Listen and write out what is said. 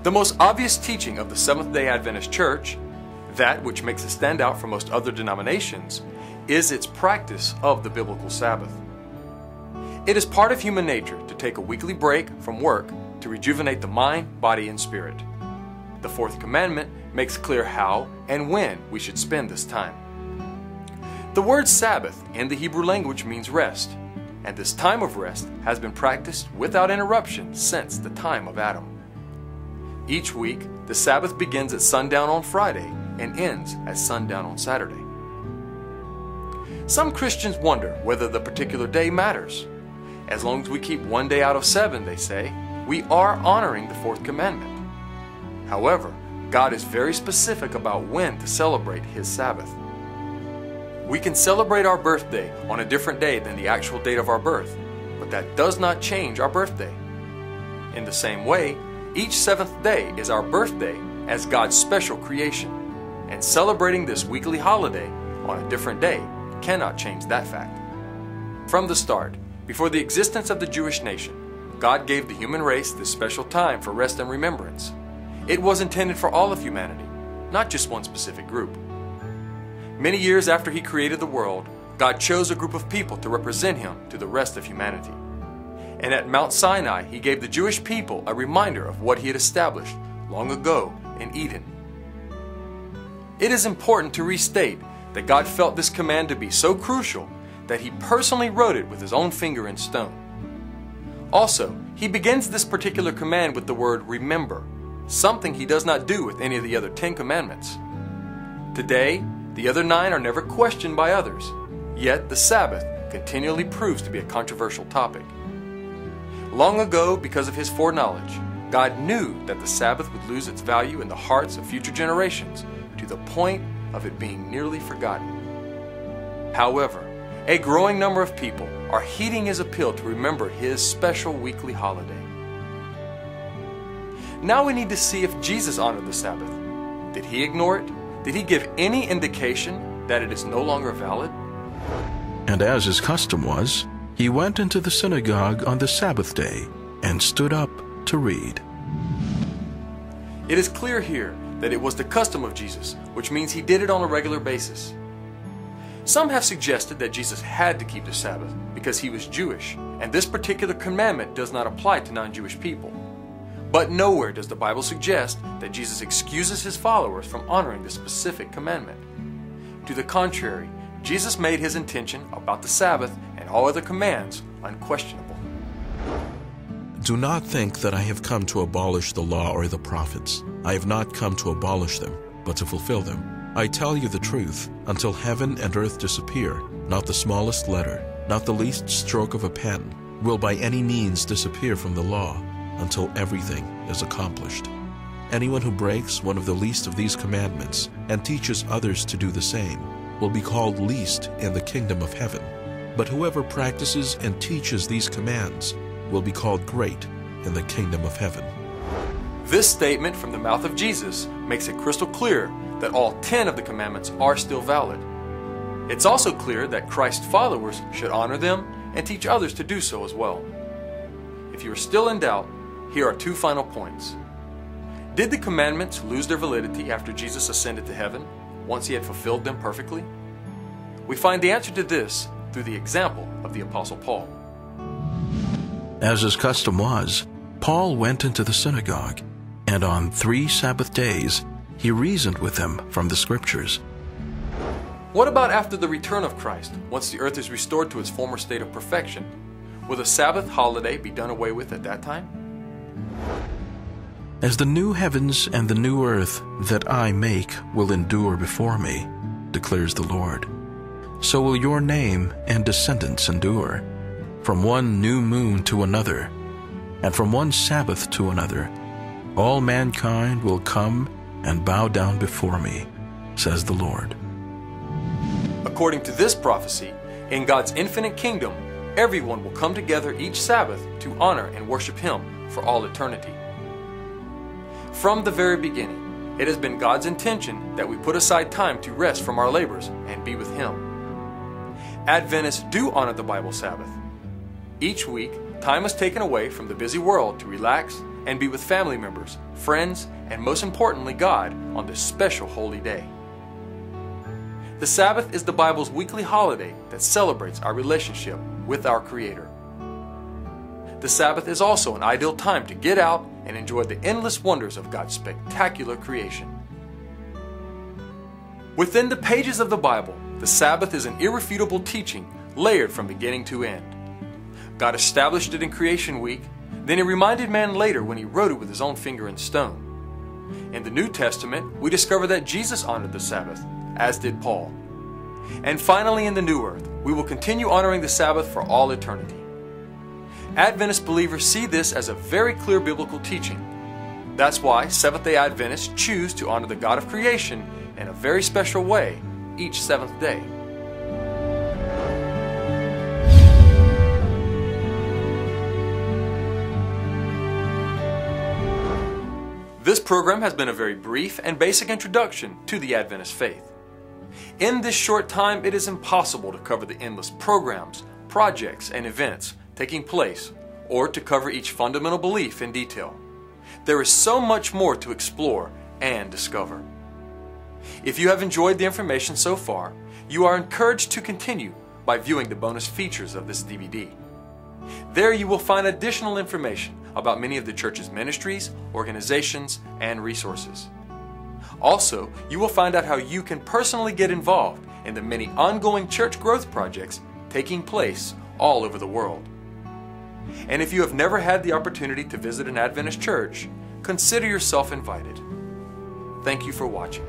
The most obvious teaching of the Seventh-day Adventist Church, that which makes it stand out from most other denominations, is its practice of the biblical Sabbath. It is part of human nature to take a weekly break from work to rejuvenate the mind, body, and spirit. The fourth commandment makes clear how and when we should spend this time. The word Sabbath in the Hebrew language means rest, and this time of rest has been practiced without interruption since the time of Adam. Each week, the Sabbath begins at sundown on Friday and ends at sundown on Saturday. Some Christians wonder whether the particular day matters. As long as we keep one day out of 7, they say, we are honoring the fourth commandment. However, God is very specific about when to celebrate His Sabbath. We can celebrate our birthday on a different day than the actual date of our birth, but that does not change our birthday. In the same way, each seventh day is our birthday as God's special creation, and celebrating this weekly holiday on a different day cannot change that fact. From the start, before the existence of the Jewish nation, God gave the human race this special time for rest and remembrance. It was intended for all of humanity, not just one specific group. Many years after He created the world, God chose a group of people to represent Him to the rest of humanity. And at Mount Sinai, He gave the Jewish people a reminder of what He had established long ago in Eden. It is important to restate that God felt this command to be so crucial that He personally wrote it with His own finger in stone. Also, He begins this particular command with the word remember, something He does not do with any of the other 10 commandments. Today, the other 9 are never questioned by others, yet the Sabbath continually proves to be a controversial topic. Long ago, because of His foreknowledge, God knew that the Sabbath would lose its value in the hearts of future generations to the point of it being nearly forgotten. However, a growing number of people are heeding His appeal to remember His special weekly holiday. Now we need to see if Jesus honored the Sabbath. Did He ignore it? Did He give any indication that it is no longer valid? And as His custom was, He went into the synagogue on the Sabbath day and stood up to read. It is clear here that it was the custom of Jesus, which means He did it on a regular basis. Some have suggested that Jesus had to keep the Sabbath because He was Jewish, and this particular commandment does not apply to non-Jewish people. But nowhere does the Bible suggest that Jesus excuses His followers from honoring this specific commandment. To the contrary, Jesus made His intention about the Sabbath and all other commands unquestionable. Do not think that I have come to abolish the law or the prophets. I have not come to abolish them, but to fulfill them. I tell you the truth, until heaven and earth disappear, not the smallest letter, not the least stroke of a pen, will by any means disappear from the law, until everything is accomplished. Anyone who breaks one of the least of these commandments and teaches others to do the same will be called least in the kingdom of heaven. But whoever practices and teaches these commands will be called great in the kingdom of heaven. This statement from the mouth of Jesus makes it crystal clear that all 10 of the commandments are still valid. It's also clear that Christ's followers should honor them and teach others to do so as well. If you are still in doubt, here are 2 final points. Did the commandments lose their validity after Jesus ascended to heaven, once He had fulfilled them perfectly? We find the answer to this through the example of the Apostle Paul. As his custom was, Paul went into the synagogue, and on 3 Sabbath days he reasoned with them from the Scriptures. What about after the return of Christ, once the earth is restored to its former state of perfection? Will the Sabbath holiday be done away with at that time? As the new heavens and the new earth that I make will endure before me, declares the Lord, so will your name and descendants endure. From one new moon to another, and from one Sabbath to another, all mankind will come and bow down before me, says the Lord. According to this prophecy, in God's infinite kingdom, everyone will come together each Sabbath to honor and worship Him for all eternity. From the very beginning, it has been God's intention that we put aside time to rest from our labors and be with Him. Adventists do honor the Bible Sabbath. Each week, time is taken away from the busy world to relax and be with family members, friends, and most importantly, God on this special holy day. The Sabbath is the Bible's weekly holiday that celebrates our relationship with our Creator. The Sabbath is also an ideal time to get out and enjoy the endless wonders of God's spectacular creation. Within the pages of the Bible, the Sabbath is an irrefutable teaching layered from beginning to end. God established it in Creation Week, then He reminded man later when He wrote it with His own finger in stone. In the New Testament, we discover that Jesus honored the Sabbath, as did Paul. And finally, in the New Earth, we will continue honoring the Sabbath for all eternity. Adventist believers see this as a very clear biblical teaching. That's why Seventh-day Adventists choose to honor the God of creation in a very special way each seventh day. This program has been a very brief and basic introduction to the Adventist faith. In this short time, it is impossible to cover the endless programs, projects, and events taking place, or to cover each fundamental belief in detail. There is so much more to explore and discover. If you have enjoyed the information so far, you are encouraged to continue by viewing the bonus features of this DVD. There you will find additional information about many of the church's ministries, organizations, and resources. Also, you will find out how you can personally get involved in the many ongoing church growth projects taking place all over the world. And if you have never had the opportunity to visit an Adventist church, consider yourself invited. Thank you for watching.